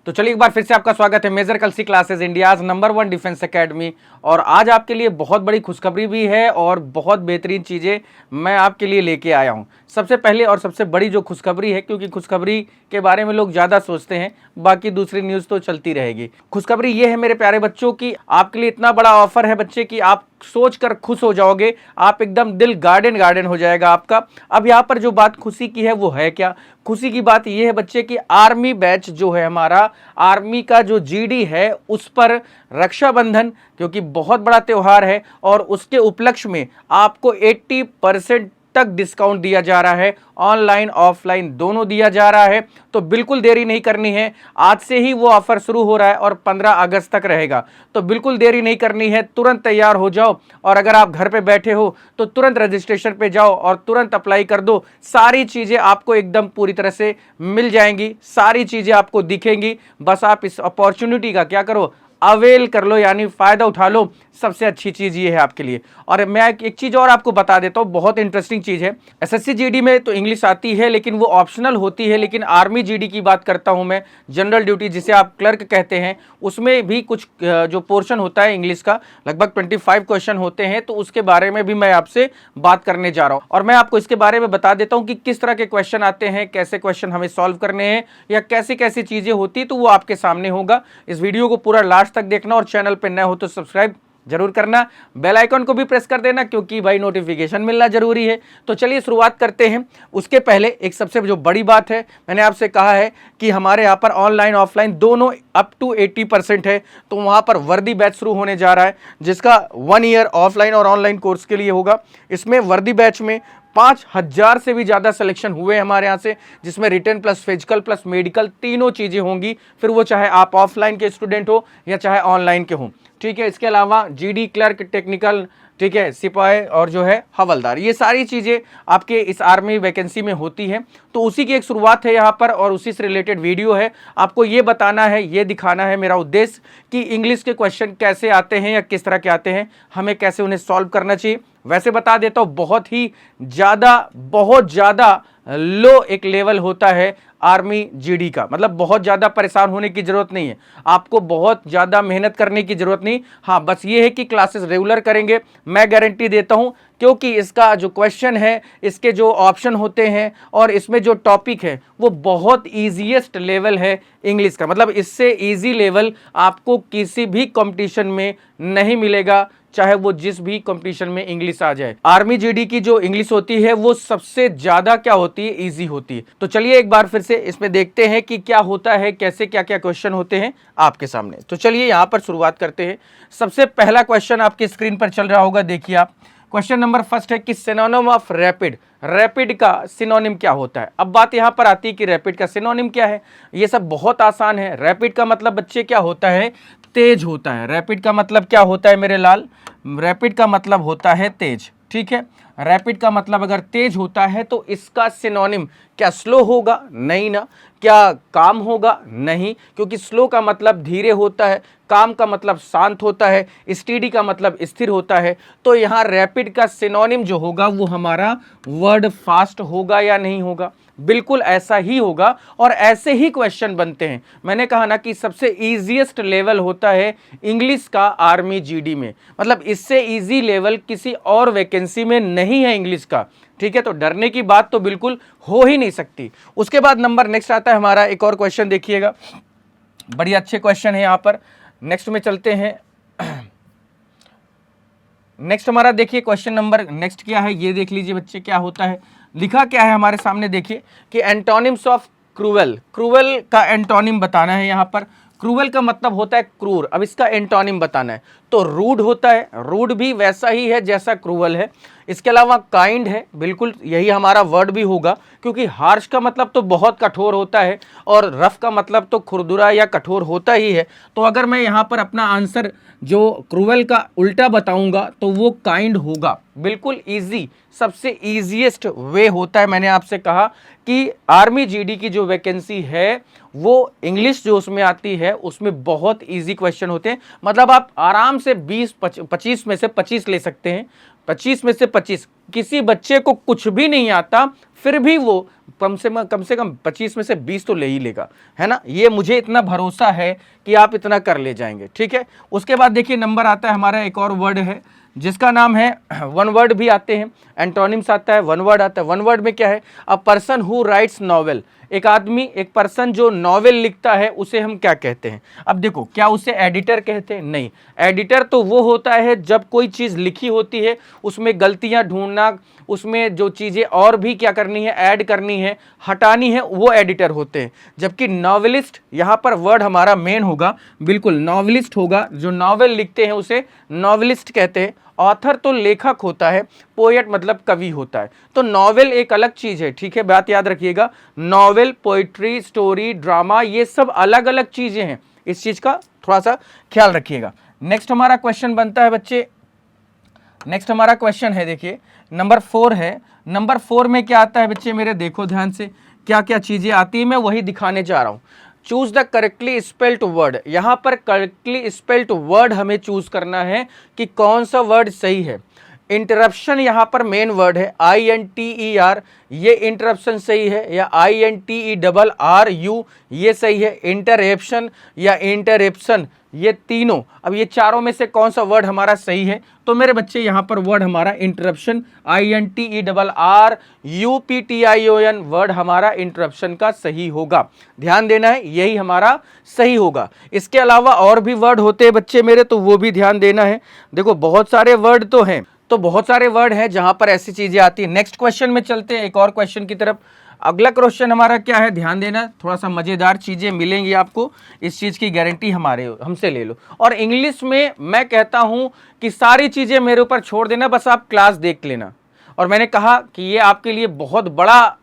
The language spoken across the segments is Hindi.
तो चलिए एक बार फिर से आपका स्वागत है major Kalsi classes India's number 1 defence academy. और आज आपके लिए बहुत बड़ी खुशखबरी भी है और बहुत बेहतरीन चीज़ें मैं आपके लिए लेके आया हूं। सबसे पहले और सबसे बड़ी जो खुशखबरी है, क्योंकि खुशखबरी के बारे में लोग ज़्यादा सोचते हैं, बाकी दूसरी न्यूज़ तो चलती रहेगी। खुशखबरी ये है मेरे प्यारे बच्चों की आपके लिए इतना बड़ा ऑफर है बच्चे कि आप सोचकर खुश हो जाओगे, आप एकदम दिल गार्डन गार्डन हो जाएगा आपका। अब यहाँ पर जो बात खुशी की है वो है क्या? खुशी की बात यह है बच्चे कि आर्मी बैच जो है हमारा, आर्मी का जो जीडी है उस पर रक्षाबंधन, क्योंकि बहुत बड़ा त्यौहार है और उसके उपलक्ष्य में आपको 80% तक डिस्काउंट दिया जा रहा है। ऑनलाइन ऑफलाइन दोनों दिया जा रहा है, तो बिल्कुल देरी नहीं करनी है। आज से ही वो ऑफर शुरू हो रहा है और 15 अगस्त तक रहेगा, तो बिल्कुल देरी नहीं करनी है। तुरंत तैयार हो जाओ और अगर आप घर पे बैठे हो तो तुरंत रजिस्ट्रेशन पे जाओ और तुरंत अप्लाई कर दो। सारी चीजें आपको एकदम पूरी तरह से मिल जाएंगी, सारी चीजें आपको दिखेंगी। बस आप इस अपॉर्चुनिटी का क्या करो, अवेल कर लो, यानी फायदा उठा लो। सबसे अच्छी चीज ये है आपके लिए। और मैं एक चीज और आपको बता देता हूँ, बहुत इंटरेस्टिंग चीज है। एसएससी जीडी में तो इंग्लिश आती है लेकिन वो ऑप्शनल होती है, लेकिन आर्मी जीडी की बात करता हूं मैं, जनरल ड्यूटी जिसे आप क्लर्क कहते हैं, उसमें भी कुछ जो पोर्शन होता है इंग्लिश का, लगभग 25 क्वेश्चन होते हैं, तो उसके बारे में भी मैं आपसे बात करने जा रहा हूं। और मैं आपको इसके बारे में बता देता हूं कि किस तरह के क्वेश्चन आते हैं, कैसे क्वेश्चन हमें सॉल्व करने हैं, या कैसी कैसी चीजें होती, तो वो आपके सामने होगा। इस वीडियो को पूरा लास्ट तक देखना और चैनल पे नए हो तो सब्सक्राइब जरूर करना, बेल आइकन को भी प्रेस कर देना, क्योंकि भाई नोटिफिकेशन मिलना जरूरी है। तो चलिए शुरुआत करते हैं। उसके पहले एक सबसे जो बड़ी बात है, मैंने आपसे कहा है कि हमारे यहाँ पर ऑनलाइन ऑफलाइन दोनों अप टू 80% है, तो वहाँ पर वर्दी बैच शुरू होने जा रहा है, जिसका 1 ईयर ऑफलाइन और ऑनलाइन कोर्स के लिए होगा। इसमें वर्दी बैच में 5000 से भी ज़्यादा सिलेक्शन हुए हमारे यहाँ से, जिसमें written plus physical plus medical तीनों चीज़ें होंगी, फिर वो चाहे आप ऑफलाइन के स्टूडेंट हो या चाहे ऑनलाइन के हो, ठीक है। इसके अलावा जीडी क्लर्क, टेक्निकल, ठीक है, सिपाही और जो है हवलदार, ये सारी चीज़ें आपके इस आर्मी वैकेंसी में होती हैं। तो उसी की एक शुरुआत है यहाँ पर और उसी से रिलेटेड वीडियो है। आपको ये बताना है, ये दिखाना है मेरा उद्देश्य कि इंग्लिश के क्वेश्चन कैसे आते हैं या किस तरह के आते हैं, हमें कैसे उन्हें सॉल्व करना चाहिए। वैसे बता देता हूँ, बहुत ज़्यादा लो एक लेवल होता है आर्मी जीडी का, मतलब बहुत ज़्यादा परेशान होने की ज़रूरत नहीं है, आपको बहुत ज़्यादा मेहनत करने की ज़रूरत नहीं। हाँ, बस ये है कि क्लासेस रेगुलर करेंगे, मैं गारंटी देता हूँ, क्योंकि इसका जो क्वेश्चन है, इसके जो ऑप्शन होते हैं और इसमें जो टॉपिक है वो बहुत ईजीएस्ट लेवल है इंग्लिश का। मतलब इससे ईजी लेवल आपको किसी भी कंपटीशन में नहीं मिलेगा, चाहे वो जिस भी कंपटीशन में इंग्लिश आ जाए। आर्मी जीडी की जो इंग्लिश होती है वो सबसे ज्यादा क्या होती है, इजी होती है। तो चलिए एक बार फिर से इसमें देखते हैं कि क्या होता है, कैसे क्या क्या क्वेश्चन होते हैं आपके सामने। तो चलिए यहां पर शुरुआत करते हैं। सबसे पहला क्वेश्चन आपकी स्क्रीन पर चल रहा होगा, देखिए आप। क्वेश्चन नंबर फर्स्ट है कि सिनोनिम ऑफ रैपिड, रैपिड का सिनोनिम क्या होता है। अब बात यहां पर आती है कि रैपिड का सिनोनिम क्या है। ये सब बहुत आसान है। रैपिड का मतलब बच्चे क्या होता है, तेज होता है। रैपिड का मतलब क्या होता है मेरे लाल, रैपिड का मतलब होता है तेज, ठीक है। रैपिड का मतलब अगर तेज होता है तो इसका सिनोनिम क्या स्लो होगा? नहीं ना। क्या काम होगा? नहीं, क्योंकि स्लो का मतलब धीरे होता है, काम का मतलब शांत होता है, स्टीडी का मतलब स्थिर होता है। तो यहाँ रैपिड का सिनोनिम जो होगा वो हमारा वर्ड फास्ट होगा या नहीं होगा? बिल्कुल ऐसा ही होगा और ऐसे ही क्वेश्चन बनते हैं। मैंने कहा ना कि सबसे इजीएस्ट लेवल होता है इंग्लिश का आर्मी जीडी में, मतलब इससे इजी लेवल किसी और वैकेंसी में नहीं है इंग्लिश का, ठीक है। तो डरने की बात तो बिल्कुल हो ही नहीं सकती। उसके बाद नंबर नेक्स्ट आता है हमारा, एक और क्वेश्चन देखिएगा, बड़ी अच्छे क्वेश्चन है यहाँ पर। नेक्स्ट में चलते हैं। नेक्स्ट हमारा देखिए क्वेश्चन नंबर नेक्स्ट क्या है, ये देख लीजिए बच्चे क्या होता है। लिखा क्या है हमारे सामने, देखिए कि एंटोनिम्स ऑफ क्रूअल, क्रूअल का एंटोनिम बताना है यहाँ पर। क्रूअल का मतलब होता है क्रूर, अब इसका एंटोनिम बताना है। तो रूड होता है, रूड भी वैसा ही है जैसा क्रूअल है। इसके अलावा काइंड है, बिल्कुल यही हमारा वर्ड भी होगा, क्योंकि हार्श का मतलब तो बहुत कठोर होता है और रफ का मतलब तो खुरदुरा या कठोर होता ही है। तो अगर मैं यहाँ पर अपना आंसर जो क्रूअल का उल्टा बताऊंगा तो वो काइंड होगा। बिल्कुल इजी, सबसे इजीएस्ट वे होता है। मैंने आपसे कहा कि आर्मी जीडी की जो वैकेंसी है वो इंग्लिश जो उसमें आती है उसमें बहुत इजी क्वेश्चन होते हैं, मतलब आप आराम से 20-25 में से 25 ले सकते हैं। 25 में से 25, किसी बच्चे को कुछ भी नहीं आता फिर भी वो कम से कम 25 में से 20 तो ले ही लेगा, है ना। ये मुझे इतना भरोसा है कि आप इतना कर ले जाएंगे, ठीक है। उसके बाद देखिए नंबर आता है हमारा, एक और वर्ड है जिसका नाम है, वन वर्ड भी आते हैं, एंटोनिम्स आता है, वन वर्ड आता है। वन वर्ड में क्या है, a person who rights novel, एक आदमी, एक पर्सन जो नॉवेल लिखता है उसे हम क्या कहते हैं। अब देखो, क्या उसे एडिटर कहते हैं? नहीं, एडिटर तो वो होता है जब कोई चीज़ लिखी होती है उसमें गलतियां ढूंढना, उसमें जो चीज़ें और भी क्या करनी है, ऐड करनी है, हटानी है, वो एडिटर होते हैं। जबकि नॉवेलिस्ट, यहाँ पर वर्ड हमारा मेन होगा, बिल्कुल नॉवेलिस्ट होगा, जो नॉवेल लिखते हैं उसे नॉवेलिस्ट कहते हैं। ऑथर तो लेखक होता है, पोएट मतलब कवि होता है। तो नॉवेल एक अलग चीज़ है, ठीक है, बात याद रखिएगा। नॉवेल, पोइट्री, स्टोरी, ड्रामा, ये सब अलग अलग चीज़ें हैं, इस चीज़ का थोड़ा सा ख्याल रखिएगा। नेक्स्ट हमारा क्वेश्चन बनता है बच्चे, नेक्स्ट हमारा क्वेश्चन है, देखिए नंबर 4 है। नंबर 4 में क्या आता है बच्चे मेरे, देखो ध्यान से, क्या क्या चीज़ें आती है मैं वही दिखाने जा रहा हूँ। Choose the correctly spelled word, यहाँ पर करेक्टली स्पेल्ड वर्ड हमें चूज करना है कि कौन सा वर्ड सही है। इंटरप्शन यहाँ पर मेन वर्ड है, INTER, ये इंटरप्शन सही है, या INTERRU ये सही है। इंटरप्शन या इंटरप्शन, ये तीनों, अब ये चारों में से कौन सा वर्ड हमारा सही है? तो मेरे बच्चे यहाँ पर वर्ड हमारा इंटरप्शन, INTERRUPTION वर्ड हमारा इंटरप्शन का सही होगा। ध्यान देना है, यही हमारा सही होगा। इसके अलावा और भी वर्ड होते हैं बच्चे मेरे, तो वो भी ध्यान देना है। देखो बहुत सारे वर्ड तो हैं, तो बहुत सारे वर्ड हैं जहां पर ऐसी चीजें आती है। नेक्स्ट क्वेश्चन में चलते हैं, एक और क्वेश्चन की तरफ। अगला क्वेश्चन हमारा क्या है, ध्यान देना, थोड़ा सा मजेदार चीजें मिलेंगी आपको, इस चीज की गारंटी हमसे ले लो। और इंग्लिश में मैं कहता हूं कि सारी चीजें मेरे ऊपर छोड़ देना, बस आप क्लास देख लेना। और मैंने कहा कि ये आपके लिए बहुत बड़ा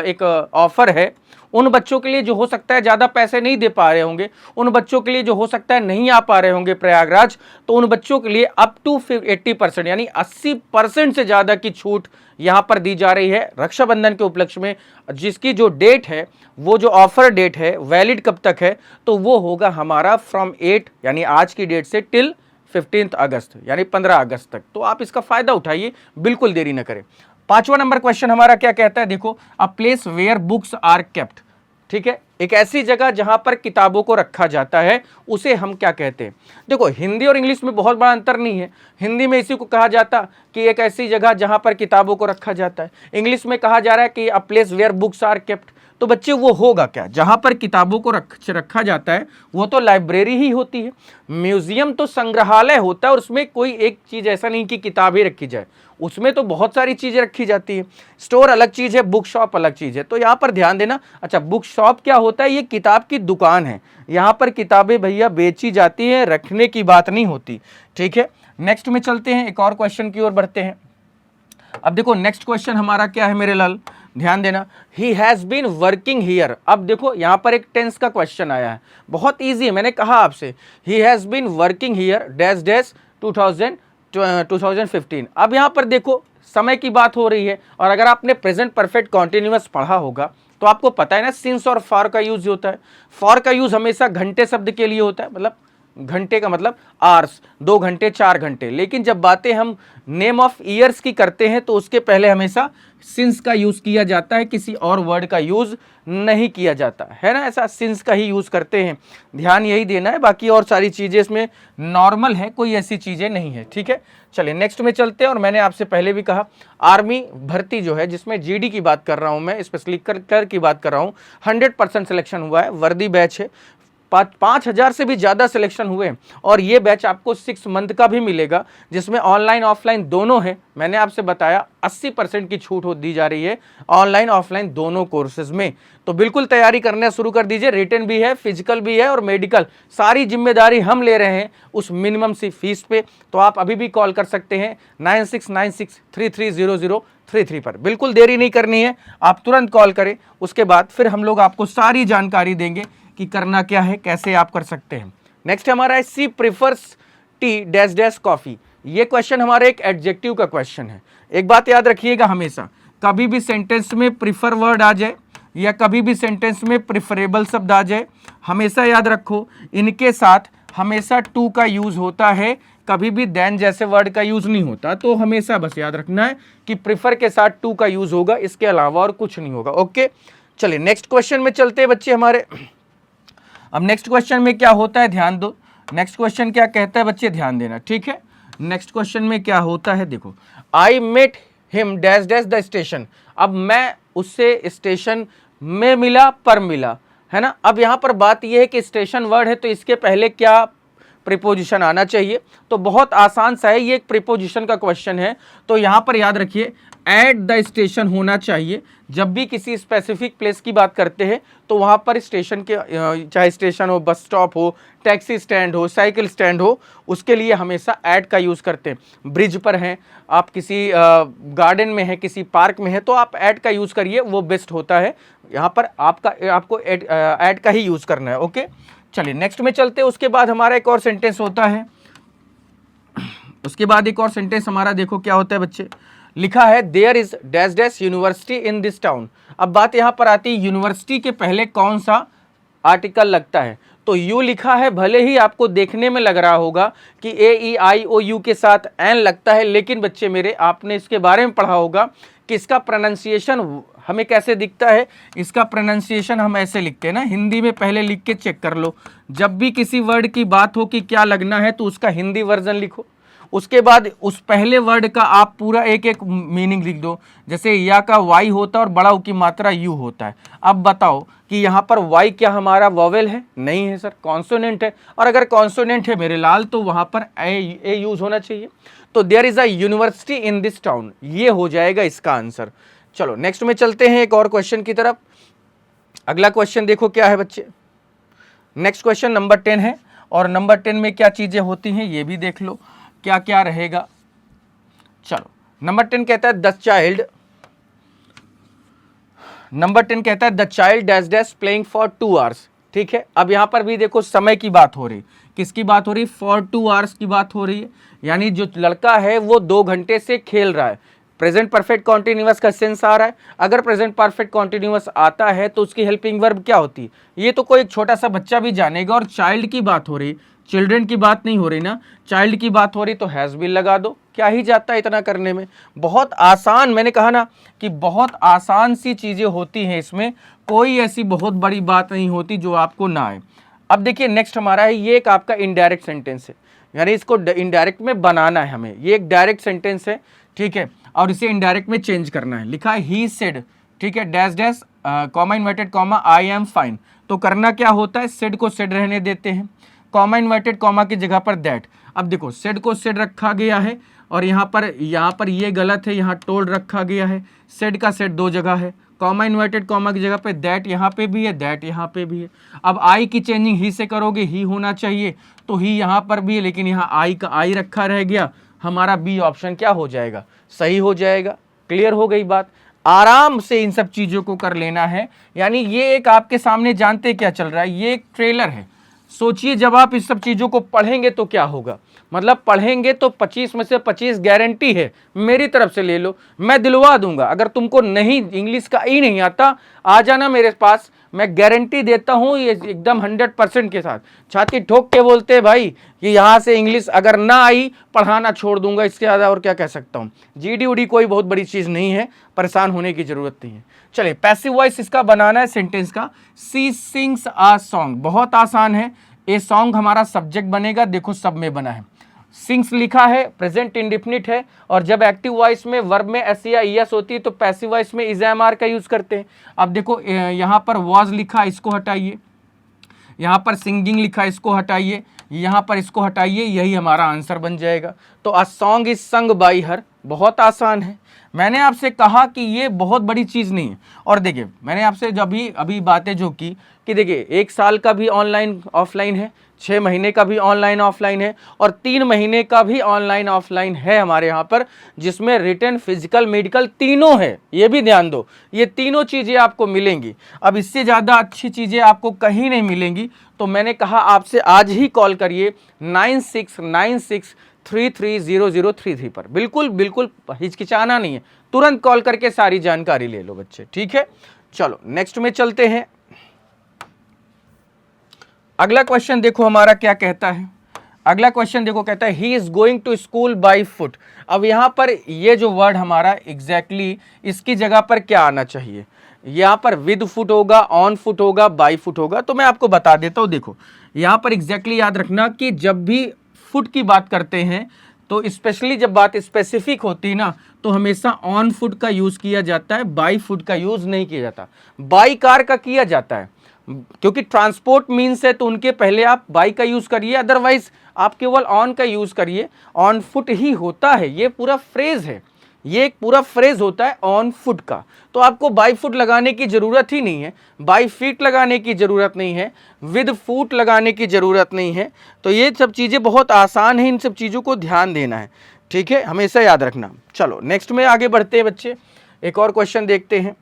एक ऑफर है, उन बच्चों के लिए जो हो सकता है ज़्यादा पैसे नहीं दे पा रहे होंगे, उन बच्चों के लिए जो हो सकता है नहीं आ पा रहे होंगे प्रयागराज, तो उन बच्चों के लिए अप टू 80% यानी 80% से ज़्यादा की छूट यहाँ पर दी जा रही है रक्षाबंधन के उपलक्ष्य में। जिसकी जो डेट है, वो जो ऑफर डेट है, वैलिड कब तक है, तो वो होगा हमारा फ्रॉम 8 यानी आज की डेट से टिल 15 अगस्त यानी 15 अगस्त तक। तो आप इसका फायदा उठाइए, बिल्कुल देरी न करें। 5वां नंबर क्वेश्चन हमारा क्या कहता है, देखो, a place where books are kept, ठीक है, एक ऐसी जगह जहां पर किताबों को रखा जाता है, उसे हम क्या कहते हैं। देखो हिंदी और इंग्लिश में बहुत बड़ा अंतर नहीं है। हिंदी में इसी को कहा जाता कि एक ऐसी जगह जहां पर किताबों को रखा जाता है, इंग्लिश में कहा जा रहा है कि a place where books are kept. तो बच्चे वो होगा क्या, जहां पर किताबों को रखा जाता है वो तो लाइब्रेरी ही होती है। म्यूजियम तो संग्रहालय होता है, और उसमें कोई एक चीज़ ऐसा नहीं कि किताब ही रखी जाए, उसमें तो बहुत सारी चीज़ें रखी जाती है। स्टोर अलग चीज़ है, बुक शॉप अलग चीज़ है। तो यहाँ पर ध्यान देना। अच्छा, बुक शॉप क्या होता है, ये किताब की दुकान है, यहाँ पर किताबें भैया बेची जाती हैं, रखने की बात नहीं होती, ठीक है। नेक्स्ट में चलते हैं, एक और क्वेश्चन की ओर बढ़ते हैं। अब देखो नेक्स्ट क्वेश्चन हमारा क्या है मेरे लाल, ध्यान देना, he has been working here. अब देखो यहाँ पर एक टेंस का क्वेश्चन आया है, बहुत ईजी है, मैंने कहा आपसे, he has been working here dash dash 2015। अब यहाँ पर देखो समय की बात हो रही है, और अगर आपने प्रेजेंट परफेक्ट कॉन्टिन्यूअस पढ़ा होगा तो आपको पता है ना, सिंस और फॉर का यूज होता है। फॉर का यूज हमेशा घंटे शब्द के लिए होता है, मतलब घंटे का मतलब आवर्स, 2 घंटे 4 घंटे। लेकिन जब बातें हम नेम ऑफ ईयर्स की करते हैं तो उसके पहले हमेशा सिंस का यूज किया जाता है, किसी और वर्ड का यूज नहीं किया जाता है ना, ऐसा सिंस का ही यूज करते हैं। ध्यान यही देना है, बाकी और सारी चीजें इसमें नॉर्मल है, कोई ऐसी चीजें नहीं है, ठीक है। चलिए नेक्स्ट में चलते हैं। और मैंने आपसे पहले भी कहा, आर्मी भर्ती जो है, जिसमें GD की बात कर रहा हूं मैं, स्पेशली क्लर्क की बात कर रहा हूं, 100% सिलेक्शन हुआ है, वर्दी बैच है, 5,000 से भी ज़्यादा सिलेक्शन हुए। और ये बैच आपको 6 मंथ का भी मिलेगा, जिसमें ऑनलाइन ऑफलाइन दोनों है। मैंने आपसे बताया 80% की छूट दी जा रही है ऑनलाइन ऑफलाइन दोनों कोर्सेज में। तो बिल्कुल तैयारी करना शुरू कर दीजिए, रिटन भी है, फिजिकल भी है और मेडिकल, सारी जिम्मेदारी हम ले रहे हैं उस मिनिमम सी फीस पे। तो आप अभी भी कॉल कर सकते हैं 9696330033 पर, बिल्कुल देरी नहीं करनी है, आप तुरंत कॉल करें। उसके बाद फिर हम लोग आपको सारी जानकारी देंगे कि करना क्या है, कैसे आप कर सकते हैं। नेक्स्ट हमारा है, she prefers tea dash dash coffee. ये क्वेश्चन हमारा एक एडजेक्टिव का क्वेश्चन है। एक बात याद रखिएगा, हमेशा कभी भी सेंटेंस में प्रिफर वर्ड आ जाए या कभी भी सेंटेंस में प्रिफरेबल शब्द आ जाए, हमेशा याद रखो इनके साथ हमेशा टू का यूज होता है, कभी भी देन जैसे वर्ड का यूज नहीं होता, तो हमेशा बस याद रखना है कि प्रिफर के साथ टू का यूज होगा, इसके अलावा और कुछ नहीं होगा। ओके, चलिए नेक्स्ट क्वेश्चन में चलते हैं बच्चे हमारे। अब नेक्स्ट क्वेश्चन में क्या होता है, ध्यान दो। नेक्स्ट क्वेश्चन क्या कहता है बच्चे, ध्यान देना, ठीक है। नेक्स्ट क्वेश्चन में क्या होता है, देखो, I met him dash dash the station. अब मैं उससे स्टेशन में मिला, पर मिला, है ना। अब यहां पर बात यह है कि स्टेशन वर्ड है तो इसके पहले क्या प्रीपोजिशन आना चाहिए। तो बहुत आसान सा है, ये एक प्रीपोजिशन का क्वेश्चन है। तो यहां पर याद रखिए एट द स्टेशन होना चाहिए। जब भी किसी स्पेसिफिक प्लेस की बात करते हैं तो वहां पर स्टेशन के, चाहे स्टेशन हो, बस स्टॉप हो, टैक्सी स्टैंड हो, साइकिल स्टैंड हो, उसके लिए हमेशा एट का यूज करते हैं। ब्रिज पर हैं आप, किसी गार्डन में है, किसी पार्क में है, तो आप एट का यूज करिए, वो बेस्ट होता है। यहाँ पर आपको एट का ही यूज करना है। ओके, चलिए नेक्स्ट में चलते हैं। उसके बाद हमारा एक और सेंटेंस होता है, उसके बाद एक और सेंटेंस हमारा देखो क्या होता है बच्चे, लिखा है there is dash dash university in this town. अब बात यहां पर आती है यूनिवर्सिटी के पहले कौन सा आर्टिकल लगता है। तो यू लिखा है, भले ही आपको देखने में लग रहा होगा कि AEIOU के साथ एन लगता है, लेकिन बच्चे मेरे आपने इसके बारे में पढ़ा होगा कि इसका प्रोनाउंसिएशन हमें कैसे दिखता है। इसका प्रोनाउंसिएशन हम ऐसे लिखते हैं ना, हिंदी में पहले लिख के चेक कर लो। जब भी किसी वर्ड की बात हो कि क्या लगना है तो उसका हिंदी वर्जन लिखो, उसके बाद उस पहले वर्ड का आप पूरा एक एक मीनिंग लिख दो। जैसे या का वाई होता है और बड़ा ऊ की मात्रा यू होता है। अब बताओ कि यहाँ पर वाई क्या हमारा वॉवेल है? नहीं है सर, कॉन्सोनेंट है। और अगर कॉन्सोनेंट है मेरे लाल तो वहाँ पर ए यूज होना चाहिए। तो there is a university in this town, ये हो जाएगा इसका आंसर। चलो नेक्स्ट में चलते हैं एक और क्वेश्चन की तरफ। अगला क्वेश्चन देखो क्या है बच्चे, नेक्स्ट क्वेश्चन नंबर 10 है। और नंबर 10 में क्या चीजें होती हैं ये भी देख लो, क्या क्या रहेगा। चलो नंबर 10 कहता है द चाइल्ड, नंबर 10 कहता है the child dash dash playing for 2 hours। ठीक है, अब यहां पर भी देखो समय की बात हो रही, किसकी बात हो रही? फॉर 2 hours की बात हो रही है, यानी जो लड़का है वो 2 घंटे से खेल रहा है। प्रेजेंट परफेक्ट कॉन्टिन्यूअस का सेंस आ रहा है। अगर प्रेजेंट परफेक्ट कॉन्टिन्यूअस आता है तो उसकी हेल्पिंग वर्ब क्या होती है? ये तो कोई छोटा सा बच्चा भी जानेगा। और चाइल्ड की बात हो रही, चिल्ड्रन की बात नहीं हो रही ना, चाइल्ड की बात हो रही, तो हैज बीन लगा दो, क्या ही जाता है इतना करने में। बहुत आसान, मैंने कहा ना कि बहुत आसान सी चीजें होती हैं इसमें, कोई ऐसी बहुत बड़ी बात नहीं होती जो आपको ना आए। अब देखिए नेक्स्ट हमारा है, ये एक आपका इनडायरेक्ट सेंटेंस है, यानी इसको इनडायरेक्ट में बनाना है हमें। ये एक डायरेक्ट सेंटेंस है, ठीक है, और इसे इनडायरेक्ट में चेंज करना है। लिखा है ही सेड, ठीक है, dash dash comma inverted comma I am fine. तो करना क्या होता है, सेड को सेड रहने देते हैं, कॉमा इन्वर्टेड कॉमा की जगह पर दैट। अब देखो सेड को सेड रखा गया है और यहाँ पर ये गलत है, यहाँ टोल्ड रखा गया है। सेड का सेड 2 जगह है, कॉमा इन्वर्टेड कॉमा की जगह पे दैट यहाँ पे भी है, दैट यहाँ पे भी है। अब आई की चेंजिंग ही से करोगे, ही होना चाहिए, तो ही यहाँ पर भी है, लेकिन यहाँ आई का आई रखा रह गया, हमारा बी ऑप्शन क्या हो जाएगा, सही हो जाएगा। क्लियर हो गई बात। आराम से इन सब चीजों को कर लेना है। यानी ये एक आपके सामने जानते क्या चल रहा है, ये एक ट्रेलर है। सोचिए जब आप इस सब चीजों को पढ़ेंगे तो क्या होगा, मतलब पढ़ेंगे तो 25 में से 25 गारंटी है, मेरी तरफ से ले लो, मैं दिलवा दूंगा। अगर तुमको नहीं इंग्लिश का ही नहीं आता, आ जाना मेरे पास, मैं गारंटी देता हूं ये एकदम 100% के साथ। छाती ठोक के बोलते हैं भाई कि यहाँ से इंग्लिश अगर ना आई पढ़ाना छोड़ दूंगा, इसके ज़्यादा और क्या कह सकता हूँ। जीडी उडी कोई बहुत बड़ी चीज़ नहीं है, परेशान होने की ज़रूरत नहीं है। चलिए पैसिव वॉइस इसका बनाना है सेंटेंस का, सी सिंग्स आ सॉन्ग, बहुत आसान है। ए सॉन्ग हमारा सब्जेक्ट बनेगा, देखो सब में बना है, सिंग्स लिखा है, प्रेजेंट इंडिफिनिट है। और जब एक्टिव वॉइस में वर्ब में एस या ईएस होती है तो पैसिव वॉइस में इज एम आर का यूज करते हैं। अब देखो यहाँ पर वॉज लिखा, इसको हटाइए, यहाँ पर सिंगिंग लिखा, इसको हटाइए, यहाँ पर इसको हटाइए, यही हमारा आंसर बन जाएगा। तो अ सॉन्ग इज संग बाई हर, बहुत आसान है। मैंने आपसे कहा कि ये बहुत बड़ी चीज़ नहीं है। और देखिए मैंने आपसे जब अभी बातें जो की कि देखिए 1 साल का भी ऑनलाइन ऑफलाइन है, 6 महीने का भी ऑनलाइन ऑफलाइन है, और 3 महीने का भी ऑनलाइन ऑफलाइन है हमारे यहाँ पर, जिसमें रिटन फिजिकल मेडिकल तीनों है। ये भी ध्यान दो, ये तीनों चीज़ें आपको मिलेंगी। अब इससे ज़्यादा अच्छी चीज़ें आपको कहीं नहीं मिलेंगी। तो मैंने कहा आपसे आज ही कॉल करिए 9696330033 पर। बिल्कुल बिल्कुल हिचकिचाना नहीं है, तुरंत कॉल करके सारी जानकारी ले लो बच्चे, ठीक है। चलो नेक्स्ट में चलते हैं। अगला क्वेश्चन देखो हमारा क्या कहता है। अगला क्वेश्चन देखो, कहता है he is going to school by foot. अब यहाँ पर ये जो वर्ड हमारा एग्जैक्टली इसकी जगह पर क्या आना चाहिए, यहाँ पर विद फुट होगा, ऑन फुट होगा, बाई फुट होगा। तो मैं आपको बता देता हूँ, देखो यहाँ पर एग्जैक्टली याद रखना कि जब भी फुट की बात करते हैं तो स्पेशली जब बात स्पेसिफिक होती है ना, तो हमेशा ऑन फुट का यूज किया जाता है, बाई फुट का यूज नहीं किया जाता। बाई कार का किया जाता है क्योंकि ट्रांसपोर्ट मीन्स है, तो उनके पहले आप बाई का यूज करिए, अदरवाइज आप केवल ऑन का यूज करिए। ऑन फुट ही होता है, ये पूरा फ्रेज है, ये एक पूरा फ्रेज होता है ऑन फुट का। तो आपको बाई फुट लगाने की जरूरत ही नहीं है, बाई फीट लगाने की जरूरत नहीं है, विद फुट लगाने की जरूरत नहीं है। तो ये सब चीजें बहुत आसान है, इन सब चीजों को ध्यान देना है, ठीक है, हमेशा याद रखना। चलो नेक्स्ट में आगे बढ़ते हैं बच्चे, एक और क्वेश्चन देखते हैं।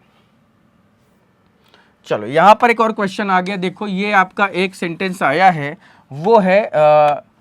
चलो यहां पर एक और क्वेश्चन आ गया, देखो ये आपका एक सेंटेंस आया है, वो है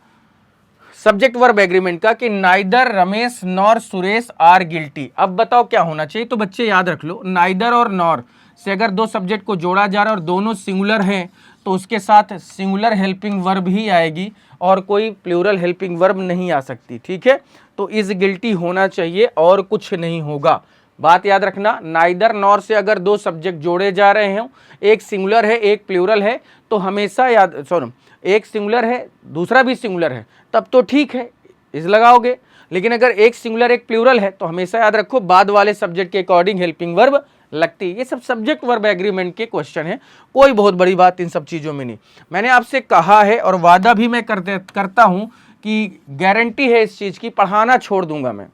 सब्जेक्ट वर्ब एग्रीमेंट का कि neither Ramesh nor Suresh are guilty. अब बताओ क्या होना चाहिए। तो बच्चे याद रख लो, नाइदर और नॉर से अगर दो सब्जेक्ट को जोड़ा जा रहा है और दोनों सिंगुलर हैं तो उसके साथ सिंगुलर हेल्पिंग वर्ब ही आएगी और कोई प्लूरल हेल्पिंग वर्ब नहीं आ सकती, ठीक है। तो इज गिल्टी होना चाहिए और कुछ नहीं होगा। बात याद रखना, नाइदर नॉर से अगर दो सब्जेक्ट जोड़े जा रहे हैं, एक सिंगुलर है एक प्लूरल है, तो हमेशा याद, सॉरी एक सिंगुलर है दूसरा भी सिंगुलर है, तब तो ठीक है इस लगाओगे। लेकिन अगर एक सिंगुलर एक प्लूरल है तो हमेशा याद रखो बाद वाले सब्जेक्ट के अकॉर्डिंग हेल्पिंग वर्ब लगती है। ये सब सब्जेक्ट वर्ब एग्रीमेंट के क्वेश्चन है, कोई बहुत बड़ी बात इन सब चीज़ों में नहीं। मैंने आपसे कहा है और वादा भी मैं करता हूँ कि गारंटी है इस चीज़ की, पढ़ाना छोड़ दूंगा मैं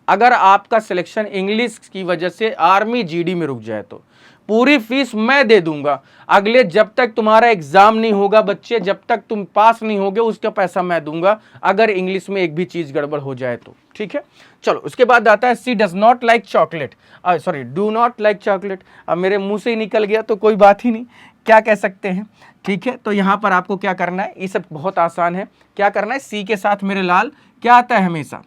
अगर आपका सिलेक्शन इंग्लिश की वजह से आर्मी जीडी में रुक जाए तो। पूरी फीस मैं दे दूंगा अगले, जब तक तुम्हारा एग्जाम नहीं होगा बच्चे, जब तक तुम पास नहीं होगे उसका पैसा मैं दूंगा अगर इंग्लिश में एक भी चीज गड़बड़ हो जाए तो, ठीक है। चलो उसके बाद आता है she does not like chocolate, sorry do not like chocolate. अब मेरे मुंह से ही निकल गया तो कोई बात ही नहीं, क्या कह सकते हैं, ठीक है। तो यहाँ पर आपको क्या करना है, ये सब बहुत आसान है। क्या करना है, सी के साथ मेरे लाल क्या आता है हमेशा,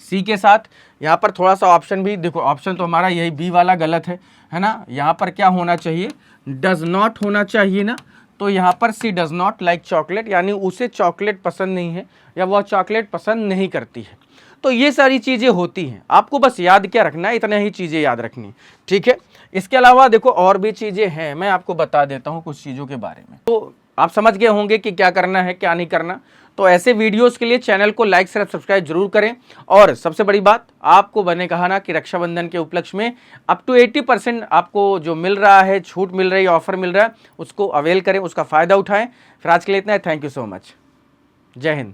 सी के साथ यहाँ पर थोड़ा सा ऑप्शन भी देखो, ऑप्शन तो हमारा यही बी वाला गलत है ना। यहाँ पर क्या होना चाहिए, डज नॉट होना चाहिए ना। तो यहाँ पर सी डज नॉट लाइक चॉकलेट, यानी उसे चॉकलेट पसंद नहीं है या वह चॉकलेट पसंद नहीं करती है। तो ये सारी चीज़ें होती हैं, आपको बस याद क्या रखना है, इतने ही चीज़ें याद रखनी, ठीक है। इसके अलावा देखो और भी चीज़ें हैं, मैं आपको बता देता हूँ कुछ चीज़ों के बारे में, तो आप समझ गए होंगे कि क्या करना है क्या नहीं करना। तो ऐसे वीडियोस के लिए चैनल को लाइक शेयर सब्सक्राइब जरूर करें। और सबसे बड़ी बात, आपको मैंने कहा ना कि रक्षाबंधन के उपलक्ष्य में अप टू 80% आपको जो मिल रहा है, छूट मिल रही है, ऑफर मिल रहा है, उसको अवेल करें, उसका फ़ायदा उठाएं। फिर आज के लिए इतना है, थैंक यू सो मच, जय हिंद।